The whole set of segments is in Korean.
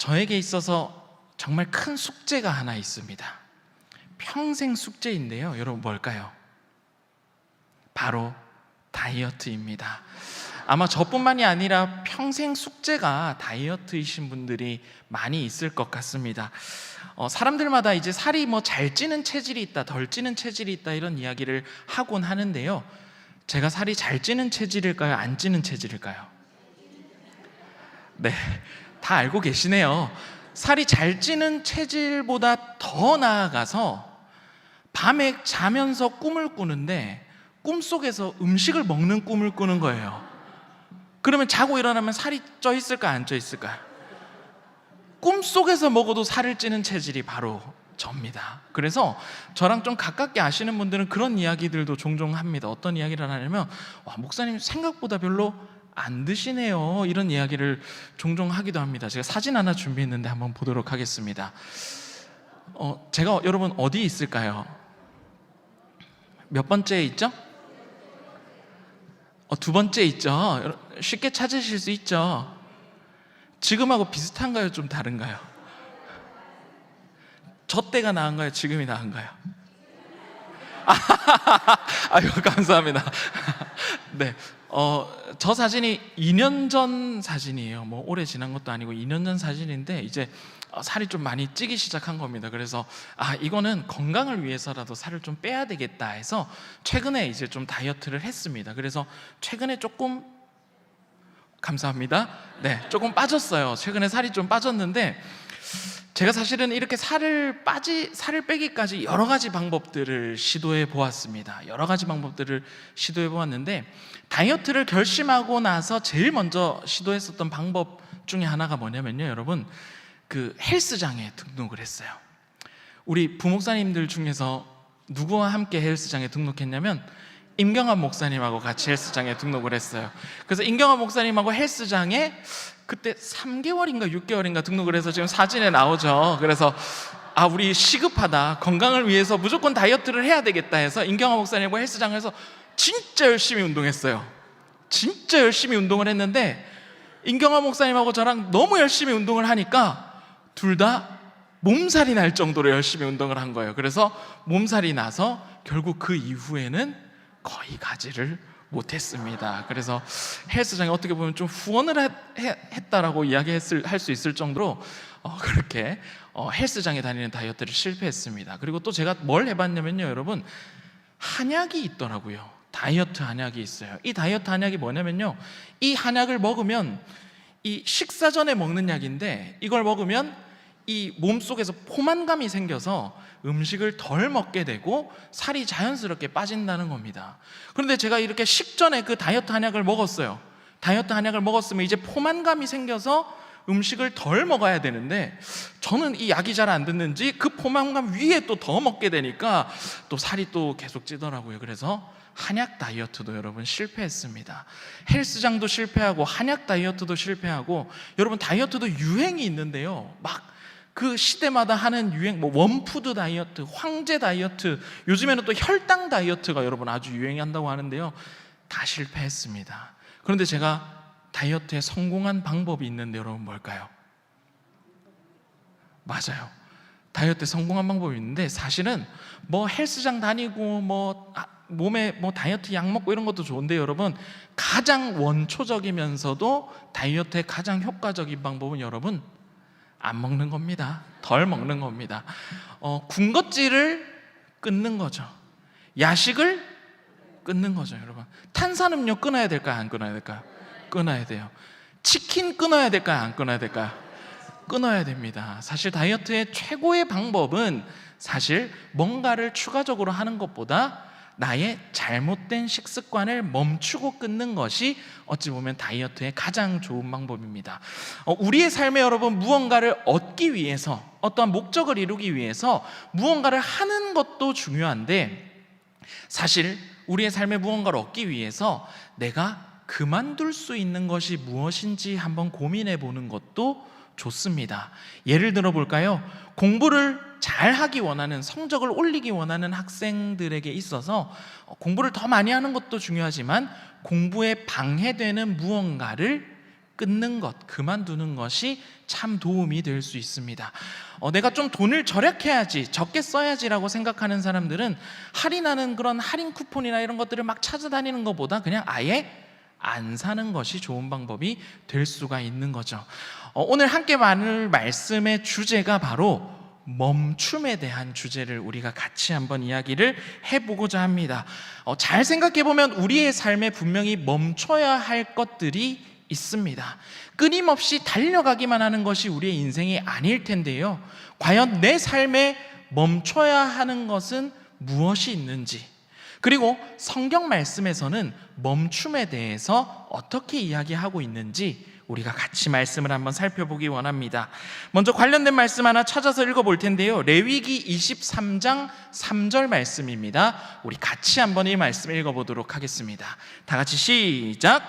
저에게 있어서 정말 큰 숙제가 하나 있습니다. 평생 숙제인데요. 여러분 뭘까요? 바로 다이어트입니다. 아마 저뿐만이 아니라 평생 숙제가 다이어트이신 분들이 많이 있을 것 같습니다. 사람들마다 이제 살이 잘 찌는 체질이 있다, 덜 찌는 체질이 있다 이런 이야기를 하곤 하는데요. 제가 살이 잘 찌는 체질일까요? 안 찌는 체질일까요? 네, 다 알고 계시네요. 살이 잘 찌는 체질보다 더 나아가서 밤에 자면서 꿈을 꾸는데 꿈속에서 음식을 먹는 꿈을 꾸는 거예요. 그러면 자고 일어나면 살이 쪄 있을까 안 쪄 있을까요? 꿈속에서 먹어도 살을 찌는 체질이 바로 접니다. 그래서 저랑 좀 가깝게 아시는 분들은 그런 이야기들도 종종 합니다. 어떤 이야기를 하냐면 목사님 생각보다 별로 안 드시네요, 이런 이야기를 종종 하기도 합니다. 제가 사진 하나 준비했는데 한번 보도록 하겠습니다. 제가 여러분 어디 있을까요? 몇 번째에 있죠? 두 번째 있죠? 쉽게 찾으실 수 있죠? 지금하고 비슷한가요? 좀 다른가요? 저 때가 나은가요? 지금이 나은가요? 아유, 감사합니다. 네, 저 사진이 2년 전 사진이에요. 오래 지난 것도 아니고 2년 전 사진인데 이제 살이 좀 많이 찌기 시작한 겁니다. 그래서 이거는 건강을 위해서라도 살을 좀 빼야 되겠다 해서 최근에 이제 좀 다이어트를 했습니다. 그래서 최근에 조금, 감사합니다. 네, 조금 빠졌어요. 최근에 살이 좀 빠졌는데 제가 사실은 이렇게 살을 빼기까지 여러 가지 방법들을 시도해 보았습니다. 여러 가지 방법들을 시도해 보았는데 다이어트를 결심하고 나서 제일 먼저 시도했었던 방법 중에 하나가 뭐냐면요, 여러분, 그 헬스장에 등록을 했어요. 우리 부목사님들 중에서 누구와 함께 헬스장에 등록했냐면 임경환 목사님하고 같이 헬스장에 등록을 했어요. 그래서 임경환 목사님하고 헬스장에 그때 3개월인가 6개월인가 등록을 해서 지금 사진에 나오죠. 그래서 우리 시급하다, 건강을 위해서 무조건 다이어트를 해야 되겠다 해서 임경환 목사님하고 헬스장에서 진짜 열심히 운동했어요. 진짜 열심히 운동을 했는데 임경환 목사님하고 저랑 너무 열심히 운동을 하니까 둘 다 몸살이 날 정도로 열심히 운동을 한 거예요. 그래서 몸살이 나서 결국 그 이후에는 거의 가지를 못했습니다. 그래서 헬스장에 어떻게 보면 좀 후원을 했다라고 할 수 있을 정도로 그렇게 헬스장에 다니는 다이어트를 실패했습니다. 그리고 또 제가 뭘 해봤냐면요, 여러분, 한약이 있더라고요. 다이어트 한약이 있어요. 이 다이어트 한약이 뭐냐면요, 이 한약을 먹으면, 이 식사 전에 먹는 약인데 이걸 먹으면 이 몸속에서 포만감이 생겨서 음식을 덜 먹게 되고 살이 자연스럽게 빠진다는 겁니다. 그런데 제가 이렇게 식전에 그 다이어트 한약을 먹었어요. 다이어트 한약을 먹었으면 이제 포만감이 생겨서 음식을 덜 먹어야 되는데 저는 이 약이 잘 안 듣는지 그 포만감 위에 또 더 먹게 되니까 또 살이 또 계속 찌더라고요. 그래서 한약 다이어트도 여러분 실패했습니다. 헬스장도 실패하고 한약 다이어트도 실패하고, 여러분 다이어트도 유행이 있는데요, 막 그 시대마다 하는 유행, 원푸드 다이어트, 황제 다이어트, 요즘에는 또 혈당 다이어트가 여러분 아주 유행한다고 하는데요, 다 실패했습니다. 그런데 제가 다이어트에 성공한 방법이 있는데 여러분 뭘까요? 맞아요, 다이어트에 성공한 방법이 있는데 사실은 헬스장 다니고 몸에 다이어트 약 먹고 이런 것도 좋은데 여러분, 가장 원초적이면서도 다이어트에 가장 효과적인 방법은 여러분 안 먹는 겁니다. 덜 먹는 겁니다. 군것질을 끊는 거죠. 야식을 끊는 거죠. 여러분, 탄산음료 끊어야 될까요? 안 끊어야 될까요? 끊어야 돼요. 치킨 끊어야 될까요? 안 끊어야 될까요? 끊어야 됩니다. 사실 다이어트의 최고의 방법은 사실 뭔가를 추가적으로 하는 것보다 나의 잘못된 식습관을 멈추고 끊는 것이 어찌 보면 다이어트의 가장 좋은 방법입니다. 우리의 삶에 여러분, 무언가를 얻기 위해서, 어떠한 목적을 이루기 위해서 무언가를 하는 것도 중요한데 사실 우리의 삶에 무언가를 얻기 위해서 내가 그만둘 수 있는 것이 무엇인지 한번 고민해 보는 것도 좋습니다. 예를 들어 볼까요? 공부를 잘 하기 원하는, 성적을 올리기 원하는 학생들에게 있어서 공부를 더 많이 하는 것도 중요하지만 공부에 방해되는 무언가를 끊는 것, 그만두는 것이 참 도움이 될 수 있습니다. 내가 좀 돈을 절약해야지, 적게 써야지라고 생각하는 사람들은 할인하는 그런 할인 쿠폰이나 이런 것들을 막 찾아다니는 것보다 그냥 아예 안 사는 것이 좋은 방법이 될 수가 있는 거죠. 오늘 함께 나눌 말씀의 주제가 바로 멈춤에 대한 주제를 우리가 같이 한번 이야기를 해보고자 합니다. 잘 생각해보면 우리의 삶에 분명히 멈춰야 할 것들이 있습니다. 끊임없이 달려가기만 하는 것이 우리의 인생이 아닐 텐데요, 과연 내 삶에 멈춰야 하는 것은 무엇이 있는지, 그리고 성경 말씀에서는 멈춤에 대해서 어떻게 이야기하고 있는지 우리가 같이 말씀을 한번 살펴보기 원합니다. 먼저 관련된 말씀 하나 찾아서 읽어볼 텐데요, 레위기 23장 3절 말씀입니다. 우리 같이 한번 이 말씀 읽어보도록 하겠습니다. 다 같이 시작.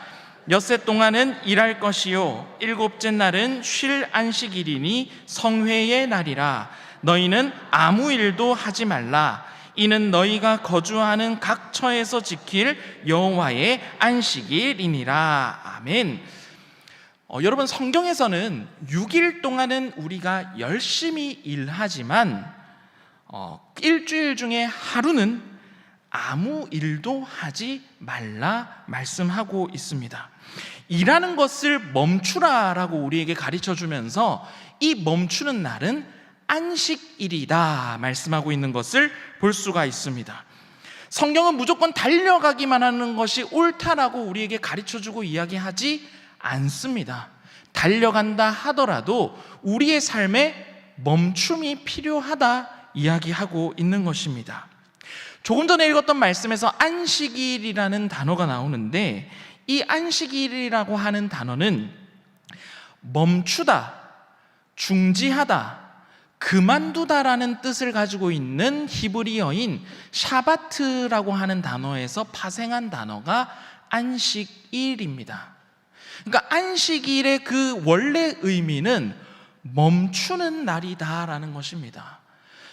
엿새 동안은 일할 것이요 일곱째 날은 쉴 안식일이니 성회의 날이라. 너희는 아무 일도 하지 말라. 이는 너희가 거주하는 각 처에서 지킬 여호와의 안식일이니라. 아멘. 여러분, 성경에서는 6일 동안은 우리가 열심히 일하지만 일주일 중에 하루는 아무 일도 하지 말라 말씀하고 있습니다. 일하는 것을 멈추라라고 우리에게 가르쳐 주면서 이 멈추는 날은 안식일이다 말씀하고 있는 것을 볼 수가 있습니다. 성경은 무조건 달려가기만 하는 것이 옳다라고 우리에게 가르쳐 주고 이야기하지 않습니다. 달려간다 하더라도 우리의 삶에 멈춤이 필요하다 이야기하고 있는 것입니다. 조금 전에 읽었던 말씀에서 안식일이라는 단어가 나오는데, 이 안식일이라고 하는 단어는 멈추다, 중지하다, 그만두다라는 뜻을 가지고 있는 히브리어인 샤바트라고 하는 단어에서 파생한 단어가 안식일입니다. 그러니까 안식일의 그 원래 의미는 멈추는 날이다라는 것입니다.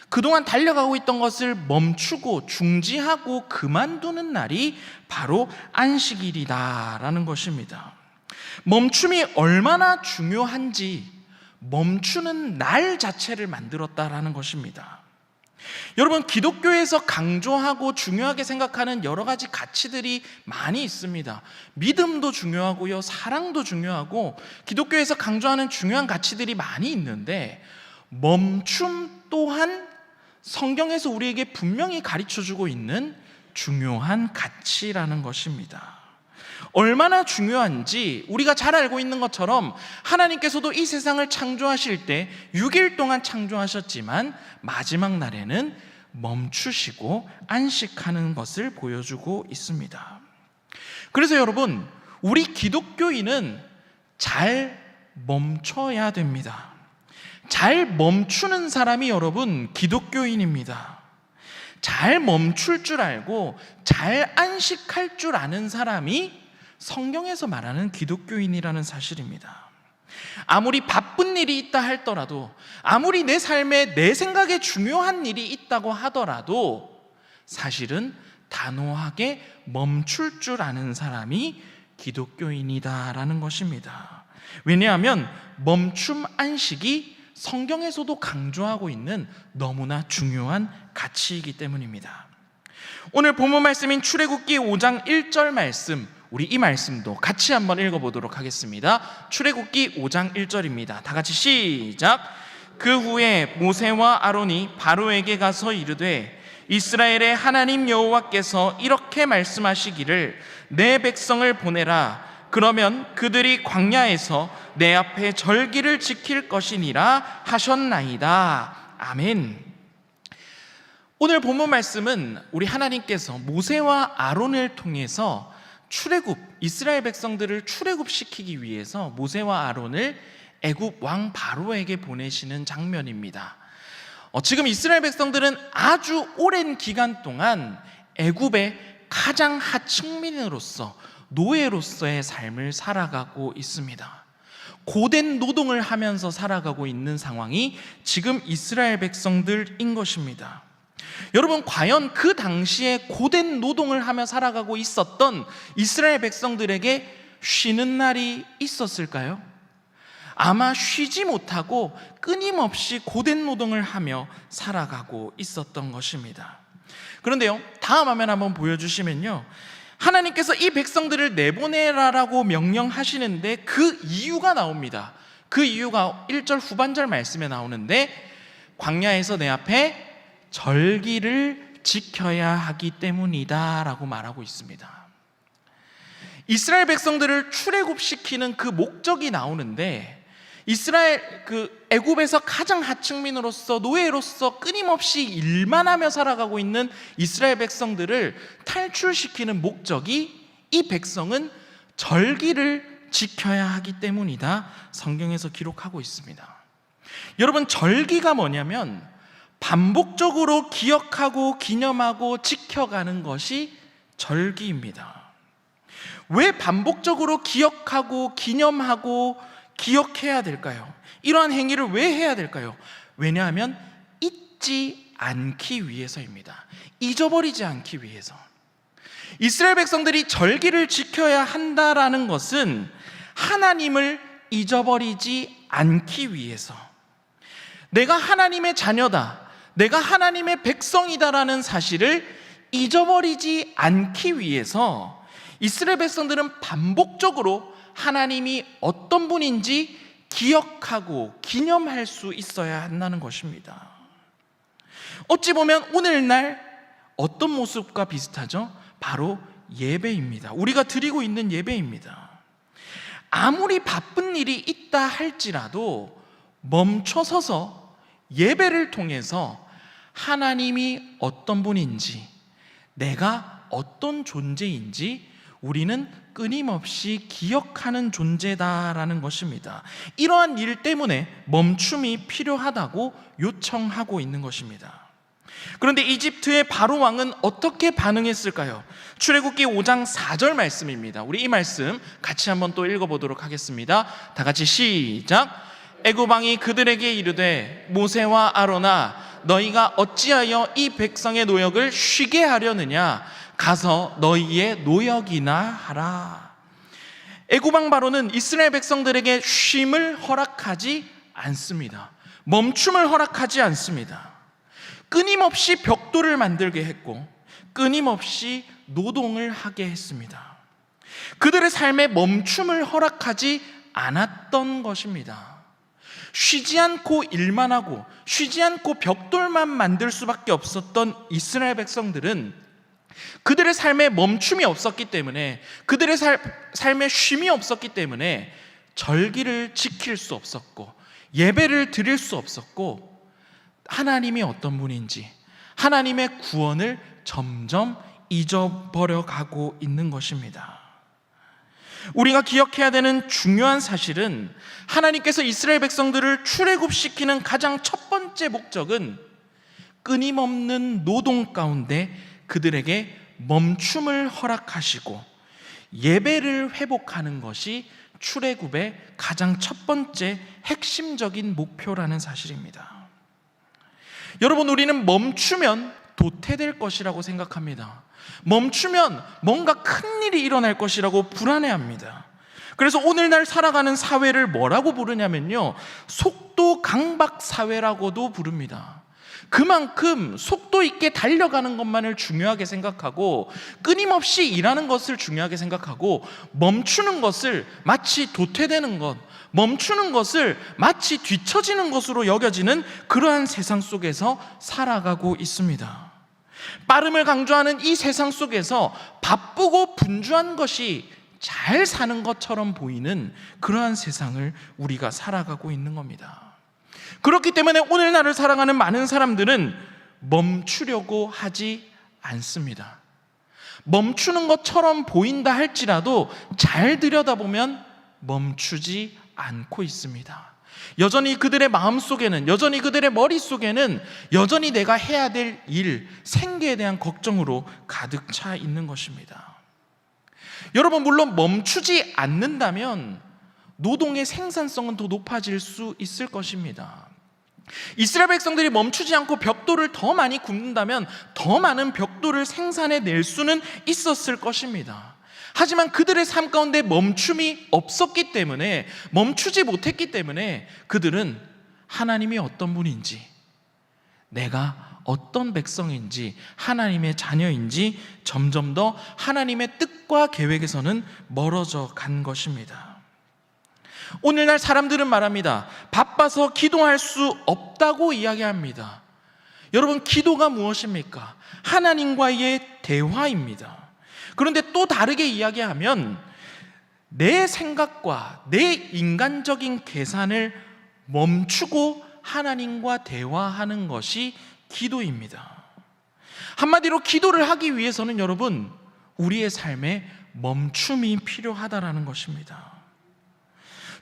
그동안 달려가고 있던 것을 멈추고 중지하고 그만두는 날이 바로 안식일이다라는 것입니다. 멈춤이 얼마나 중요한지 멈추는 날 자체를 만들었다라는 것입니다. 여러분, 기독교에서 강조하고 중요하게 생각하는 여러 가지 가치들이 많이 있습니다. 믿음도 중요하고요, 사랑도 중요하고, 기독교에서 강조하는 중요한 가치들이 많이 있는데, 멈춤 또한 성경에서 우리에게 분명히 가르쳐주고 있는 중요한 가치라는 것입니다. 얼마나 중요한지 우리가 잘 알고 있는 것처럼 하나님께서도 이 세상을 창조하실 때 6일 동안 창조하셨지만 마지막 날에는 멈추시고 안식하는 것을 보여주고 있습니다. 그래서 여러분, 우리 기독교인은 잘 멈춰야 됩니다. 잘 멈추는 사람이 여러분 기독교인입니다. 잘 멈출 줄 알고 잘 안식할 줄 아는 사람이 성경에서 말하는 기독교인이라는 사실입니다. 아무리 바쁜 일이 있다 할더라도, 아무리 내 삶에 내 생각에 중요한 일이 있다고 하더라도 사실은 단호하게 멈출 줄 아는 사람이 기독교인이다라는 것입니다. 왜냐하면 멈춤 안식이 성경에서도 강조하고 있는 너무나 중요한 가치이기 때문입니다. 오늘 본문 말씀인 출애굽기 5장 1절 말씀, 우리 이 말씀도 같이 한번 읽어보도록 하겠습니다. 출애굽기 5장 1절입니다. 다 같이 시작. 그 후에 모세와 아론이 바로에게 가서 이르되, 이스라엘의 하나님 여호와께서 이렇게 말씀하시기를 내 백성을 보내라. 그러면 그들이 광야에서 내 앞에 절기를 지킬 것이니라 하셨나이다. 아멘. 오늘 본문 말씀은 우리 하나님께서 모세와 아론을 통해서 이스라엘 백성들을 출애굽시키기 위해서 모세와 아론을 애굽 왕 바로에게 보내시는 장면입니다. 지금 이스라엘 백성들은 아주 오랜 기간 동안 애굽의 가장 하층민으로서, 노예로서의 삶을 살아가고 있습니다. 고된 노동을 하면서 살아가고 있는 상황이 지금 이스라엘 백성들인 것입니다. 여러분, 과연 그 당시에 고된 노동을 하며 살아가고 있었던 이스라엘 백성들에게 쉬는 날이 있었을까요? 아마 쉬지 못하고 끊임없이 고된 노동을 하며 살아가고 있었던 것입니다. 그런데요, 다음 화면 한번 보여주시면요, 하나님께서 이 백성들을 내보내라라고 명령하시는데 그 이유가 나옵니다. 그 이유가 1절 후반절 말씀에 나오는데, 광야에서 내 앞에 절기를 지켜야 하기 때문이다 라고 말하고 있습니다. 이스라엘 백성들을 출애굽시키는 그 목적이 나오는데, 이스라엘 애굽에서 가장 하층민으로서 노예로서 끊임없이 일만 하며 살아가고 있는 이스라엘 백성들을 탈출시키는 목적이, 이 백성은 절기를 지켜야 하기 때문이다 성경에서 기록하고 있습니다. 여러분, 절기가 뭐냐면 반복적으로 기억하고 기념하고 지켜가는 것이 절기입니다. 왜 반복적으로 기억하고 기념하고 기억해야 될까요? 이러한 행위를 왜 해야 될까요? 왜냐하면 잊지 않기 위해서입니다. 잊어버리지 않기 위해서. 이스라엘 백성들이 절기를 지켜야 한다라는 것은 하나님을 잊어버리지 않기 위해서, 내가 하나님의 자녀다, 내가 하나님의 백성이다라는 사실을 잊어버리지 않기 위해서 이스라엘 백성들은 반복적으로 하나님이 어떤 분인지 기억하고 기념할 수 있어야 한다는 것입니다. 어찌 보면 오늘날 어떤 모습과 비슷하죠? 바로 예배입니다. 우리가 드리고 있는 예배입니다. 아무리 바쁜 일이 있다 할지라도 멈춰서서 예배를 통해서 하나님이 어떤 분인지, 내가 어떤 존재인지 우리는 끊임없이 기억하는 존재다라는 것입니다. 이러한 일 때문에 멈춤이 필요하다고 요청하고 있는 것입니다. 그런데 이집트의 바로 왕은 어떻게 반응했을까요? 출애굽기 5장 4절 말씀입니다. 우리 이 말씀 같이 한번 또 읽어보도록 하겠습니다. 다 같이 시작. 애굽 왕이 그들에게 이르되 모세와 아론아, 너희가 어찌하여 이 백성의 노역을 쉬게 하려느냐? 가서 너희의 노역이나 하라. 애굽 왕 바로는 이스라엘 백성들에게 쉼을 허락하지 않습니다. 멈춤을 허락하지 않습니다. 끊임없이 벽돌을 만들게 했고 끊임없이 노동을 하게 했습니다. 그들의 삶에 멈춤을 허락하지 않았던 것입니다. 쉬지 않고 일만 하고 쉬지 않고 벽돌만 만들 수밖에 없었던 이스라엘 백성들은 그들의 삶에 멈춤이 없었기 때문에, 그들의 삶에 쉼이 없었기 때문에 절기를 지킬 수 없었고 예배를 드릴 수 없었고 하나님이 어떤 분인지, 하나님의 구원을 점점 잊어버려 가고 있는 것입니다. 우리가 기억해야 되는 중요한 사실은, 하나님께서 이스라엘 백성들을 출애굽시키는 가장 첫 번째 목적은 끊임없는 노동 가운데 그들에게 멈춤을 허락하시고 예배를 회복하는 것이 출애굽의 가장 첫 번째 핵심적인 목표라는 사실입니다. 여러분, 우리는 멈추면 도태될 것이라고 생각합니다. 멈추면 뭔가 큰일이 일어날 것이라고 불안해합니다. 그래서 오늘날 살아가는 사회를 뭐라고 부르냐면요, 속도 강박 사회라고도 부릅니다. 그만큼 속도 있게 달려가는 것만을 중요하게 생각하고 끊임없이 일하는 것을 중요하게 생각하고 멈추는 것을 마치 도태되는 것, 멈추는 것을 마치 뒤처지는 것으로 여겨지는 그러한 세상 속에서 살아가고 있습니다. 빠름을 강조하는 이 세상 속에서 바쁘고 분주한 것이 잘 사는 것처럼 보이는 그러한 세상을 우리가 살아가고 있는 겁니다. 그렇기 때문에 오늘날을 살아가는 많은 사람들은 멈추려고 하지 않습니다. 멈추는 것처럼 보인다 할지라도 잘 들여다보면 멈추지 않고 있습니다. 여전히 그들의 마음속에는, 여전히 그들의 머릿속에는 여전히 내가 해야 될 일, 생계에 대한 걱정으로 가득 차 있는 것입니다. 여러분, 물론 멈추지 않는다면 노동의 생산성은 더 높아질 수 있을 것입니다. 이스라엘 백성들이 멈추지 않고 벽돌을 더 많이 굽는다면 더 많은 벽돌을 생산해낼 수는 있었을 것입니다. 하지만 그들의 삶 가운데 멈춤이 없었기 때문에, 멈추지 못했기 때문에 그들은 하나님이 어떤 분인지, 내가 어떤 백성인지, 하나님의 자녀인지 점점 더 하나님의 뜻과 계획에서는 멀어져 간 것입니다. 오늘날 사람들은 말합니다. 바빠서 기도할 수 없다고 이야기합니다. 여러분, 기도가 무엇입니까? 하나님과의 대화입니다. 그런데 또 다르게 이야기하면 내 생각과 내 인간적인 계산을 멈추고 하나님과 대화하는 것이 기도입니다. 한마디로 기도를 하기 위해서는 여러분, 우리의 삶에 멈춤이 필요하다라는 것입니다.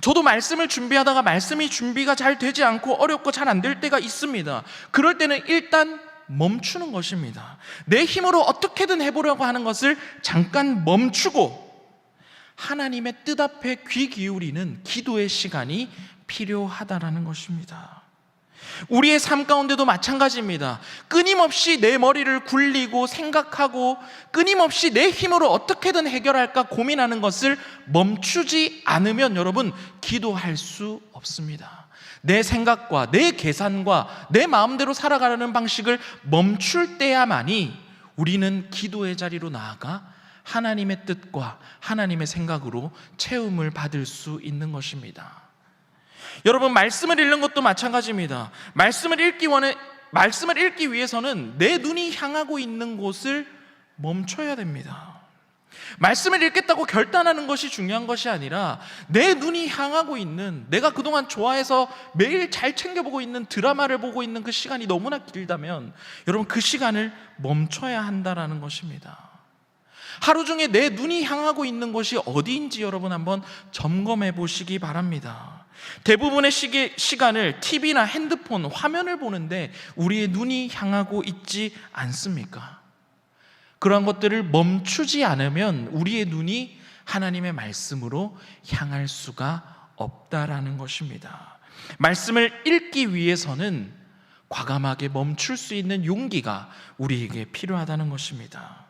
저도 말씀을 준비하다가 말씀이 준비가 잘 되지 않고 어렵고 잘 안 될 때가 있습니다. 그럴 때는 일단 멈추는 것입니다. 내 힘으로 어떻게든 해보려고 하는 것을 잠깐 멈추고 하나님의 뜻 앞에 귀 기울이는 기도의 시간이 필요하다라는 것입니다. 우리의 삶 가운데도 마찬가지입니다. 끊임없이 내 머리를 굴리고 생각하고 끊임없이 내 힘으로 어떻게든 해결할까 고민하는 것을 멈추지 않으면 여러분, 기도할 수 없습니다. 내 생각과 내 계산과 내 마음대로 살아가려는 방식을 멈출 때야만이 우리는 기도의 자리로 나아가 하나님의 뜻과 하나님의 생각으로 채움을 받을 수 있는 것입니다. 여러분, 말씀을 읽는 것도 마찬가지입니다. 말씀을 읽기 위해서는 내 눈이 향하고 있는 곳을 멈춰야 됩니다. 말씀을 읽겠다고 결단하는 것이 중요한 것이 아니라 내 눈이 향하고 있는, 내가 그동안 좋아해서 매일 잘 챙겨보고 있는 드라마를 보고 있는 그 시간이 너무나 길다면 여러분, 그 시간을 멈춰야 한다라는 것입니다. 하루 중에 내 눈이 향하고 있는 곳이 어디인지 여러분 한번 점검해 보시기 바랍니다. 대부분의 시간을 TV나 핸드폰, 화면을 보는데 우리의 눈이 향하고 있지 않습니까? 그러한 것들을 멈추지 않으면 우리의 눈이 하나님의 말씀으로 향할 수가 없다라는 것입니다. 말씀을 읽기 위해서는 과감하게 멈출 수 있는 용기가 우리에게 필요하다는 것입니다.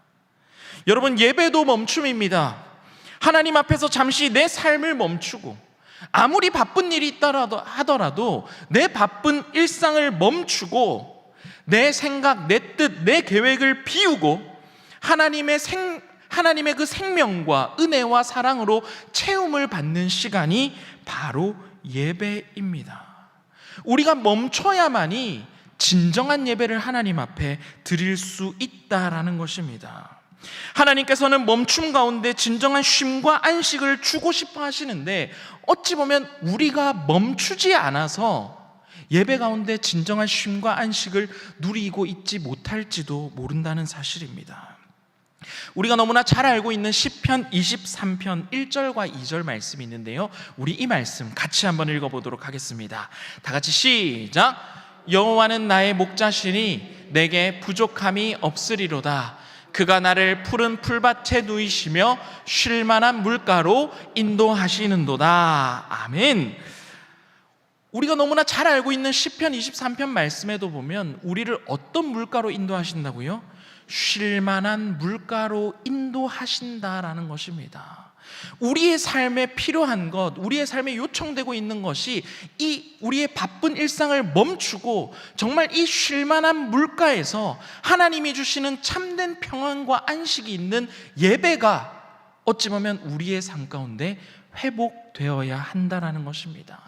여러분, 예배도 멈춤입니다. 하나님 앞에서 잠시 내 삶을 멈추고 아무리 바쁜 일이 있다 하더라도 내 바쁜 일상을 멈추고 내 생각, 내 뜻, 내 계획을 비우고 하나님의 그 생명과 은혜와 사랑으로 채움을 받는 시간이 바로 예배입니다. 우리가 멈춰야만이 진정한 예배를 하나님 앞에 드릴 수 있다라는 것입니다. 하나님께서는 멈춤 가운데 진정한 쉼과 안식을 주고 싶어 하시는데 어찌 보면 우리가 멈추지 않아서 예배 가운데 진정한 쉼과 안식을 누리고 있지 못할지도 모른다는 사실입니다. 우리가 너무나 잘 알고 있는 시편 23편 1절과 2절 말씀이 있는데요, 우리 이 말씀 같이 한번 읽어보도록 하겠습니다. 다 같이 시작. 여호와는 나의 목자시니 내게 부족함이 없으리로다. 그가 나를 푸른 풀밭에 누이시며 쉴 만한 물가로 인도하시는도다. 아멘. 우리가 너무나 잘 알고 있는 시편 23편 말씀에도 보면 우리를 어떤 물가로 인도하신다고요? 쉴 만한 물가로 인도하신다라는 것입니다. 우리의 삶에 필요한 것, 우리의 삶에 요청되고 있는 것이 이 우리의 바쁜 일상을 멈추고 정말 이 쉴 만한 물가에서 하나님이 주시는 참된 평안과 안식이 있는 예배가 어찌 보면 우리의 삶 가운데 회복되어야 한다라는 것입니다.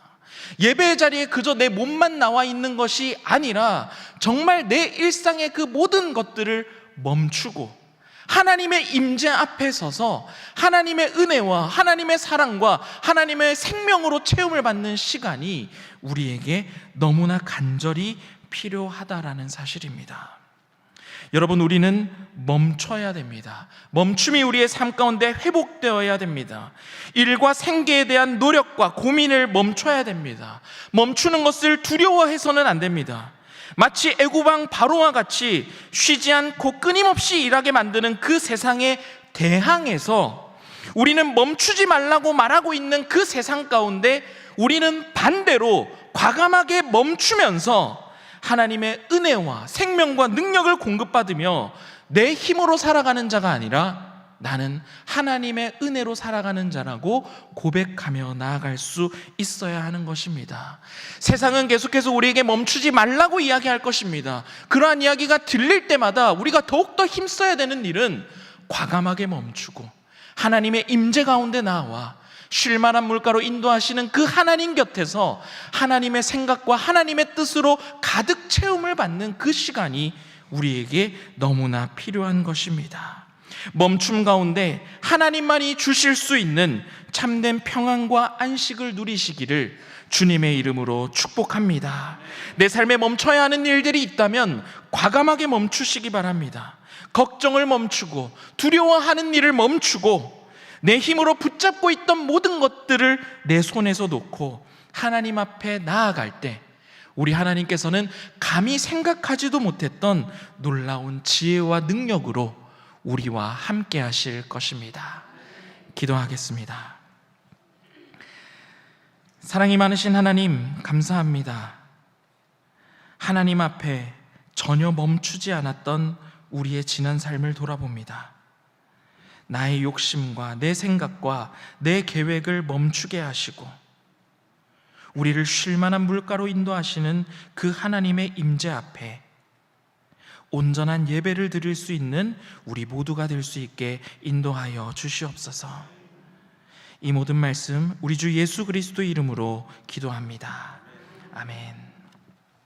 예배의 자리에 그저 내 몸만 나와 있는 것이 아니라 정말 내 일상의 그 모든 것들을 멈추고 하나님의 임재 앞에 서서 하나님의 은혜와 하나님의 사랑과 하나님의 생명으로 채움을 받는 시간이 우리에게 너무나 간절히 필요하다라는 사실입니다. 여러분, 우리는 멈춰야 됩니다. 멈춤이 우리의 삶 가운데 회복되어야 됩니다. 일과 생계에 대한 노력과 고민을 멈춰야 됩니다. 멈추는 것을 두려워해서는 안 됩니다. 마치 애굽왕 바로와 같이 쉬지 않고 끊임없이 일하게 만드는 그 세상에 대항해서 우리는 멈추지 말라고 말하고 있는 그 세상 가운데 우리는 반대로 과감하게 멈추면서 하나님의 은혜와 생명과 능력을 공급받으며 내 힘으로 살아가는 자가 아니라 나는 하나님의 은혜로 살아가는 자라고 고백하며 나아갈 수 있어야 하는 것입니다. 세상은 계속해서 우리에게 멈추지 말라고 이야기할 것입니다. 그러한 이야기가 들릴 때마다 우리가 더욱더 힘써야 되는 일은 과감하게 멈추고 하나님의 임재 가운데 나와 쉴만한 물가로 인도하시는 그 하나님 곁에서 하나님의 생각과 하나님의 뜻으로 가득 채움을 받는 그 시간이 우리에게 너무나 필요한 것입니다. 멈춤 가운데 하나님만이 주실 수 있는 참된 평안과 안식을 누리시기를 주님의 이름으로 축복합니다. 내 삶에 멈춰야 하는 일들이 있다면 과감하게 멈추시기 바랍니다. 걱정을 멈추고 두려워하는 일을 멈추고 내 힘으로 붙잡고 있던 모든 것들을 내 손에서 놓고 하나님 앞에 나아갈 때 우리 하나님께서는 감히 생각하지도 못했던 놀라운 지혜와 능력으로 우리와 함께 하실 것입니다. 기도하겠습니다. 사랑이 많으신 하나님, 감사합니다. 하나님 앞에 전혀 멈추지 않았던 우리의 지난 삶을 돌아봅니다. 나의 욕심과 내 생각과 내 계획을 멈추게 하시고 우리를 쉴만한 물가로 인도하시는 그 하나님의 임재 앞에 온전한 예배를 드릴 수 있는 우리 모두가 될 수 있게 인도하여 주시옵소서. 이 모든 말씀 우리 주 예수 그리스도 이름으로 기도합니다. 아멘.